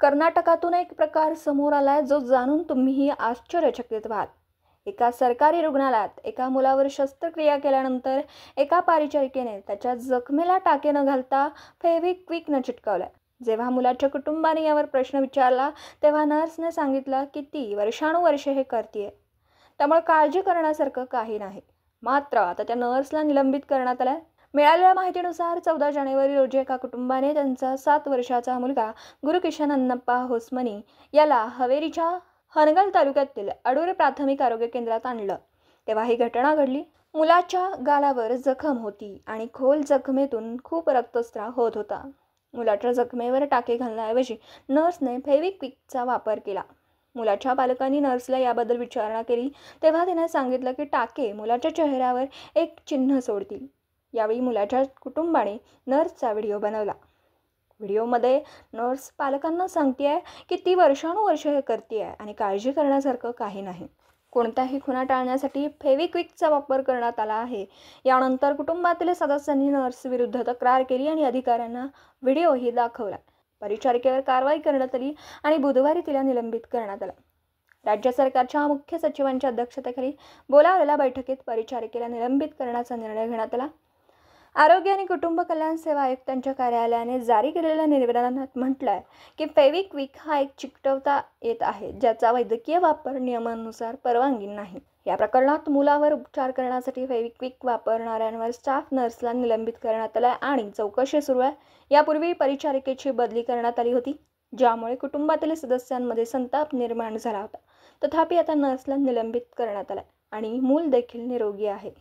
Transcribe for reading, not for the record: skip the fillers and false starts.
कर्नाटकातून एक प्रकार समोर आलाय जो जाणून तुम्हीही आश्चर्यचकित व्हाल। एका सरकारी रुग्णालयात एका मुलावर शस्त्रक्रिया केल्यानंतर एका परिचारिकेने त्याच्या जखमेला टाके न घालता फेविक्विकने चिटकवलंय। जेव्हा मुलाच्या कुटुंबाने यावर प्रश्न विचारला तेव्हा नर्सने सांगितलं की ती वर्षानुवर्षे हे करतेय, त्यामुळे काळजी करण्यासारखं काही नाही। मात्र आता त्या नर्सला निलंबित करण्यात आलंय। मिळालेल्या माहितीनुसार 14 जानेवारी रोजी एका कुटुंबाने त्यांचा 7 वर्षाचा मुलगा गुरुकिशन अन्नप्पा होसमनी याला हवेरीच्या हनगल तालुक्यातील अडूर प्राथमिक आरोग्य केंद्रात आणलं। तेव्हा ही घटना घडली। मुलाच्या गालावर जखम होती आणि खोल जखमेतून खूप रक्तस्राव होत होता। मुलाच्या जखमेवर टाके घालण्याऐवजी नर्सने फेविक्विकचा वापर केला। मुलाच्या पालकांनी नर्सला याबद्दल विचारणा केली तेव्हा तिने सांगितलं की टाके मुलाच्या चेहऱ्यावर एक चिन्ह सोडतील। यावेळी मुलाच्या कुटुंबाने नर्सचा व्हिडिओ बनवला। व्हिडिओमध्ये नर्स पालकांना सांगतेय की ती वर्षानुवर्षे हे करतेय आणि काळजी करण्यासारखं काही नाही। कोणत्याही खुणा टाळण्यासाठी फेविक्विकचा वापर करण्यात आला आहे। यानंतर कुटुंबातील सदस्यांनी नर्स विरुद्ध तक्रार केली आणि अधिकाऱ्यांना व्हिडिओही दाखवला। परिचारिकेवर कारवाई करण्यात आली आणि बुधवारी तिला निलंबित करण्यात आलं। राज्य सरकारच्या मुख्य सचिवांच्या अध्यक्षतेखाली बोलावलेल्या बैठकीत परिचारिकेला निलंबित करण्याचा निर्णय घेण्यात आला। आरोग्य आणि कुटुंब कल्याण सेवा आयुक्तांच्या कार्यालयाने जारी केलेल्या निवेदनात म्हटलंय की फेविक्विक हा एक चिकटवता येत आहे ज्याचा वैद्यकीय वापर नियमानुसार परवानगी नाही। या प्रकरणात मुलावर उपचार करण्यासाठी फेविक्विक वापरणाऱ्यांवर स्टाफ नर्सला निलंबित करण्यात आलंय आणि चौकशी सुरू आहे। यापूर्वी परिचारिकेची बदली करण्यात आली होती, ज्यामुळे कुटुंबातील सदस्यांमध्ये संताप निर्माण झाला होता। तथापि आता नर्सला निलंबित करण्यात आलंय आणि मूल देखील निरोगी आहे।